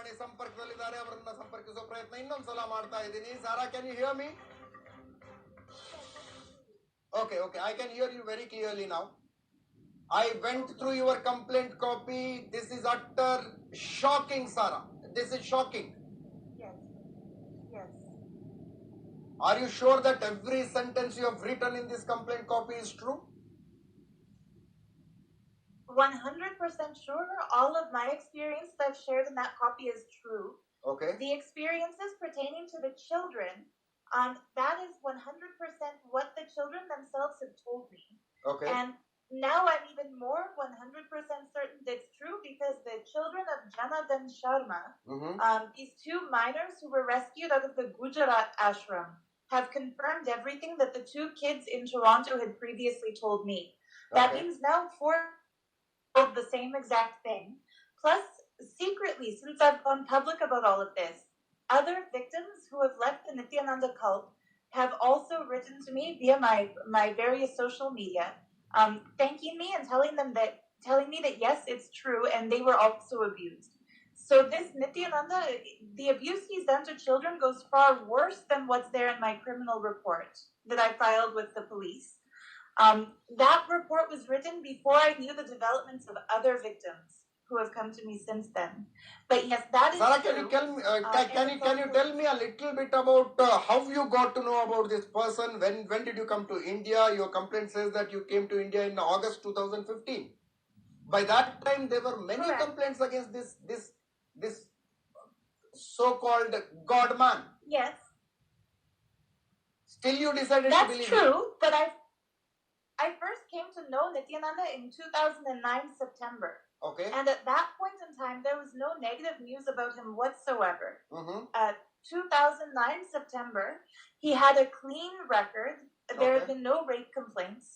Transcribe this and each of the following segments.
ದೂರವಾಣಿ ಸಂಪರ್ಕದಲ್ಲಿದ್ದಾರೆ, ಅವರನ್ನ ಸಂಪರ್ಕಿಸುವ ಪ್ರಯತ್ನ ಇನ್ನೊಂದ್ಸಲ ಮಾಡ್ತಾ ಇದ್ದೀನಿ. Sara, can you hear me? Okay, I can hear you very clearly now. I went through your complaint copy. This is utter shocking, Sara. This is shocking. Yes. Are you sure that every sentence you have written in this complaint copy is true? 100% sure. All of my experience that I've shared in that copy is true. Okay. The experiences pertaining to the children, that is 100% what the children themselves have told me. Okay. And now I'm even more 100% certain it's true because the children of Janad and Sharma, these two minors who were rescued out of the Gujarat ashram, have confirmed everything that the two kids in Toronto had previously told me. That means now 4 told the same exact thing. Plus, secretly, since I've gone public about all of this, other victims who have left the Nithyananda cult have also written to me via my various social media, thanking me and telling me that yes, it's true, and they were also abused. So this Nithyananda, the abuse he's done to children goes far worse than what's there in my criminal report that I filed with the police. That report was written before I knew the developments of other victims who have come to me since then. But yes, that is Sara, true. can you tell me a little bit about how you got to know about this person? When did you come to India? Your complaint says that you came to India in August 2015. By that time, there were many complaints against this so-called God man. Yes. Still, you decided to believe That's true, but I first came to know Nithyananda in 2009 September. Okay. And at that point in time, there was no negative news about him whatsoever. 2009 September, he had a clean record. There had been no rape complaints.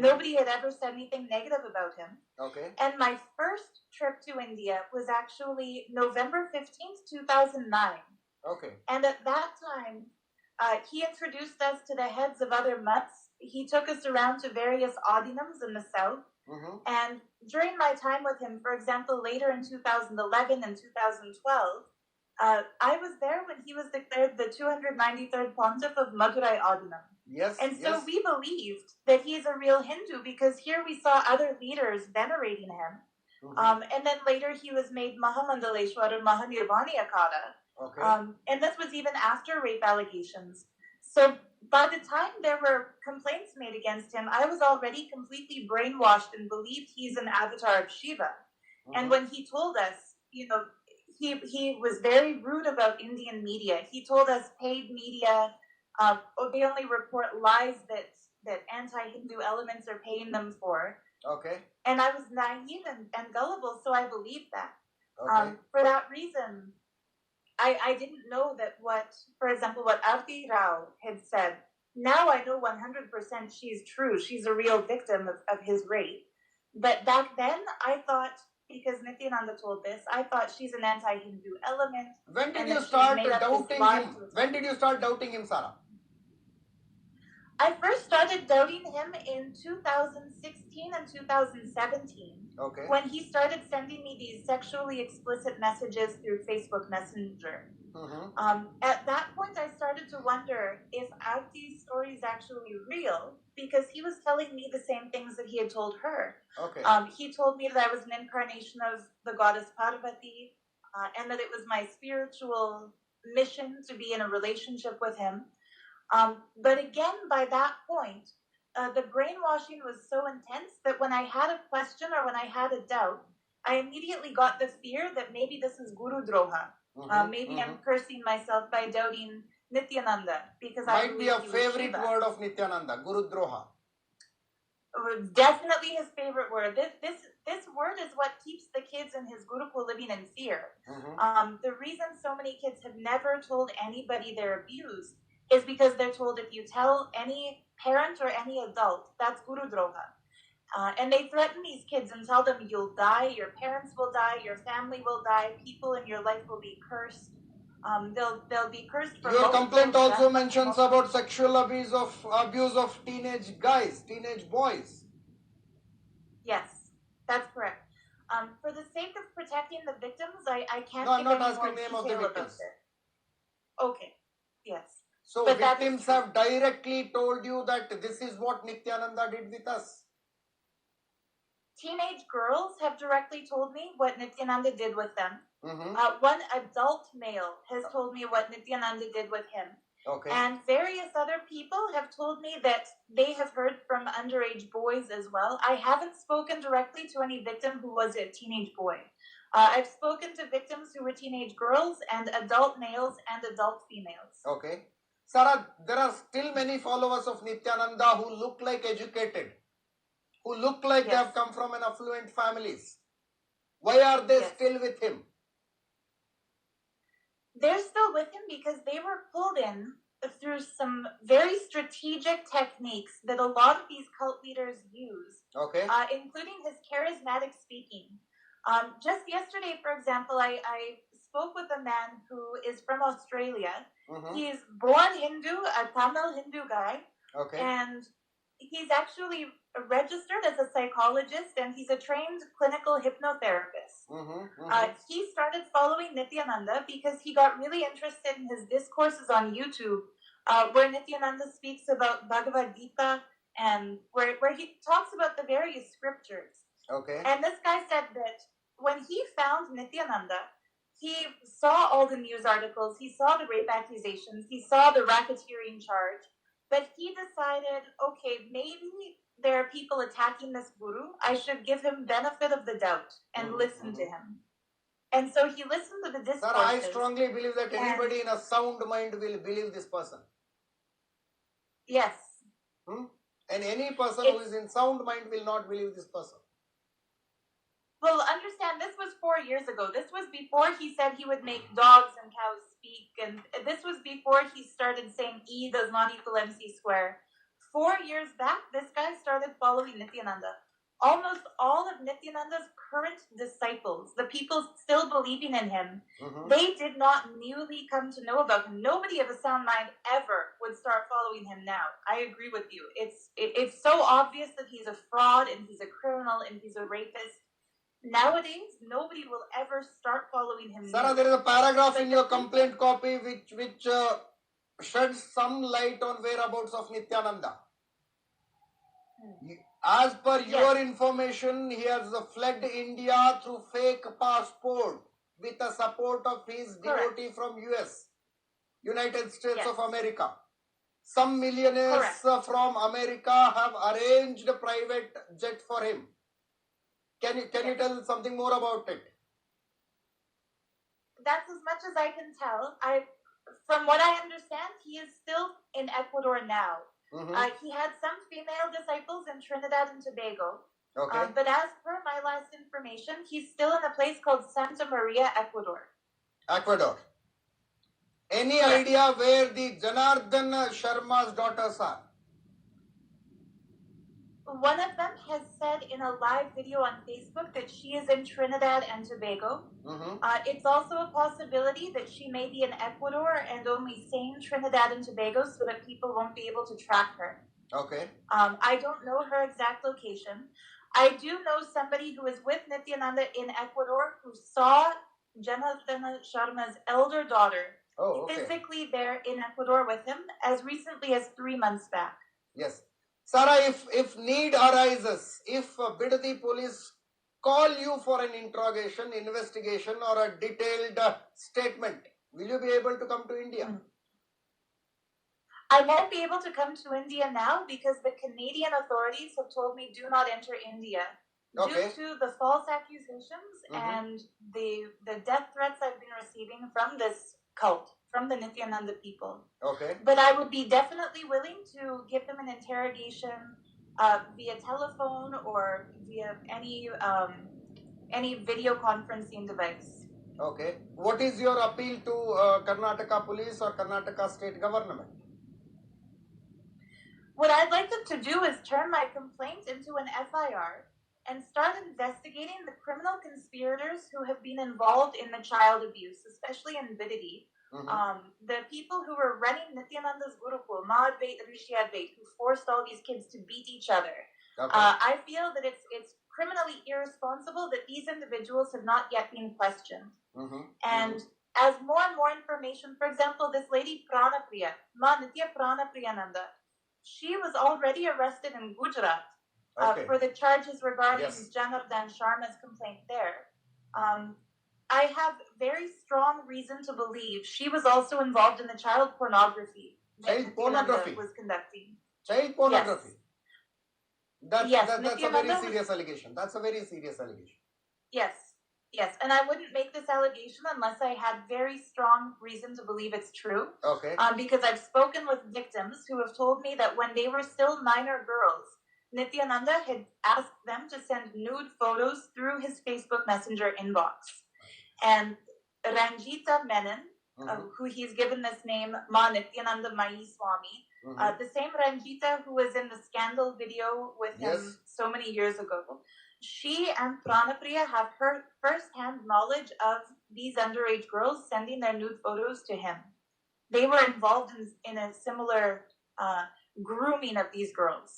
Nobody had ever said anything negative about him. Okay. And my first trip to India was actually November 15th, 2009. Okay. And at that time, he introduced us to the heads of other mutts. He took us around to various adinams in the south. And during my time with him, for example, later in 2011 and 2012, I was there when he was declared the 293rd Pontiff of Madurai Adinam. Yes. And so we believed that he's a real Hindu because here we saw other leaders venerating him. And then later he was made Mahamandaleshwar or Mahanirvaniakara. Okay. And this was even after rape allegations. So by the time there were complaints made against him, I was already completely brainwashed and believed he's an avatar of Shiva. And when he told us, he was very rude about Indian media. He told us paid media, they only report lies that anti-Hindu elements are paying them for. Okay. And I was naive and gullible, so I believed that. Okay. For that reason, I didn't know that for example, what Aarti Rao had said. Now I know 100% she's true. She's a real victim of his rape. But back then, I thought, because Nithyananda told this, I thought she's an anti-Hindu element. When did you start doubting him? When did you start doubting him, Sara? I first started doubting him in 2016 and 2017. Okay. When he started sending me these sexually explicit messages through Facebook Messenger. At that point, I started to wonder if Aarti's story is actually real because he was telling me the same things that he had told her. Okay. He told me that I was an incarnation of the goddess Parvati and that it was my spiritual mission to be in a relationship with him. But again, by that point, the brainwashing was so intense that when I had a question or when I had a doubt, I immediately got the fear that maybe this is Guru Droha. Maybe I'm cursing myself by doubting Nithyananda because might be a favorite word of Nithyananda, Guru Droha. Definitely his favorite word. This word is what keeps the kids in his Gurukul living in fear. The reason so many kids have never told anybody they're abused is because they're told if you tell any parent or any adult, that's Guru Droha. And they threaten these kids and tell them you'll die, your parents will die, your family will die, people in your life will be cursed. They'll be cursed for your complaint also mentions about sexual abuse of teenage guys, teenage boys. Yes, that's correct. For the sake of protecting the victims, I can't No, I'm give not any asking more name of the detail about victims. it. Okay, yes. So But that is victims true. have directly told you that this is what Nithyananda did with us. Teenage girls have directly told me what Nithyananda did with them. Mm-hmm. One adult male has told me what Nithyananda did with him. Okay. And various other people have told me that they have heard from underage boys as well. I haven't spoken directly to any victim who was a teenage boy. I've spoken to victims who were teenage girls and adult males and adult females. Okay. Sarah, there are still many followers of Nithyananda who look like educated, who look like they have come from an affluent families. Why are they still with him? They're still with him because they were pulled in through some very strategic techniques that a lot of these cult leaders use, including his charismatic speaking. Just yesterday, for example, I spoke with a man who is from Australia. Mm-hmm. He's born Hindu, a Tamil Hindu guy, and he's actually registered as a psychologist, and he's a trained clinical hypnotherapist. He started following Nithyananda because he got really interested in his discourses on YouTube, where Nithyananda speaks about Bhagavad Gita and where he talks about the various scriptures. And this guy said that when he found Nithyananda, he saw all the news articles, he saw the rape accusations, he saw the racketeering charge, but he decided, okay, maybe there are people attacking this guru. I should give him benefit of the doubt and listen to him. And so he listened to the discourses. Sir, I strongly believe that anybody in a sound mind will believe this person. Yes. And any person who is in sound mind will not believe this person. Well, understand, this was 4 years ago. This was before he said he would make dogs and cows speak. And this was before he started saying E does not equal MC square. 4 years back, this guy started following Nithyananda. Almost all of Nithyananda's current disciples, the people still believing in him, they did not newly come to know about him. Nobody of a sound mind ever would start following him now. I agree with you. It's so obvious that he's a fraud and he's a criminal and he's a rapist. Nowadays, nobody will ever start following him. Sarah, there is a paragraph in your complaint copy which sheds some light on whereabouts of Nithyananda. As per your information, he has fled India through fake passport with the support of his devotee from US, United States of America. Some millionaires from America have arranged a private jet for him. Can you tell something more about it? That's as much as I can tell. From what I understand, he is still in Ecuador now. He had some female disciples in Trinidad and Tobago. But as per my last information, he's still in a place called Santa Maria, Ecuador. Ecuador. Any idea where the Janardhan Sharma's daughters are? One of them has said in a live video on Facebook that she is in Trinidad and Tobago. It's also a possibility that she may be in Ecuador and only saying Trinidad and Tobago so that people won't be able to track her. I don't know her exact location. I do know somebody who is with Nithyananda in Ecuador who saw Janardhan Sharma's elder daughter physically there in Ecuador with him as recently as 3 months back. Yes. Sarah, if need arises, if Bidadi police call you for an interrogation, investigation or a detailed statement, will you be able to come to India? I won't be able to come to India now because the Canadian authorities have told me do not enter India due to the false accusations and the death threats I've been receiving from this cult, from the Nithyananda people. But I would be definitely willing to give them an interrogation via telephone or via any video conferencing device. What is your appeal to Karnataka police or Karnataka state government? What I'd like them to do is turn my complaint into an FIR and start investigating the criminal conspirators who have been involved in the child abuse, especially in Bidadi. The people who were running Nithyananda's Gurukul, Maadvait, Rishiadvait, who forced all these kids to beat each other. Okay. I feel that it's criminally irresponsible that these individuals have not yet been questioned. And as more and more information, for example, this lady Pranapriya, Nithya Pranapriyananda, she was already arrested in Gujarat for the charges regarding Janardhan Sharma's complaint there. I have very strong reason to believe she was also involved in the child pornography was conducting. Child pornography? Yes. That's a very serious allegation. That's a very serious allegation. Yes. And I wouldn't make this allegation unless I had very strong reason to believe it's true. Okay. Because I've spoken with victims who have told me that when they were still minor girls, Nithyananda had asked them to send nude photos through his Facebook Messenger inbox. And Ranjita Menon, who he's given this name, Ma Nithyananda Mai Swami, the same Ranjita who was in the scandal video with him so many years ago, she and Pranapriya have her first-hand knowledge of these underage girls sending their nude photos to him. They were involved in a similar grooming of these girls.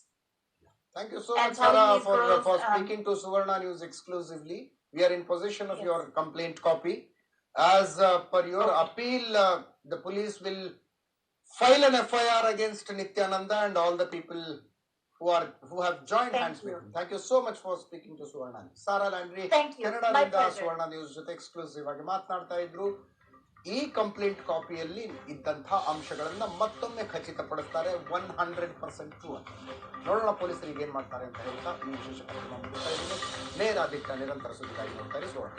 Thank you so much, Sarah, for speaking to Savarna News exclusively. We are in possession of your complaint copy. As per your appeal, the police will file an FIR against Nithyananda and all the people who have joined hands with him. Thank you so much for speaking to Savarna News. Sarah Landry, Canada Savarna News ಜೊತೆ exclusive ಆಗಿ ಮಾತನಾಡ್ತಾ ಇದ್ರು. ಈ complaint ಕಾಪಿಯಲ್ಲಿ ಇದ್ದಂತಹ ಅಂಶಗಳನ್ನ ಮತ್ತೊಮ್ಮೆ ಖಚಿತಪಡಿಸ್ತಾರೆ. 100% true ಅಂತ. ನೋಡೋಣ ಪೊಲೀಸರಿಗೆ ಏನ್ ಮಾಡ್ತಾರೆ ಅಂತ ಹೇಳ್ತಾ ಈ ವಿಶೇಷ ಕಾರ್ಯಕ್ರಮ ಮುಗಿಸ್ತಾ ಇದ್ದೀನಿ. ನೇರ ದಿಟ್ಟ ನಿರಂತರ ಸುದ್ದಿಗಾಗಿ ನೋಡ್ತಾ ಇರಿ ಸುವರ್ಣ.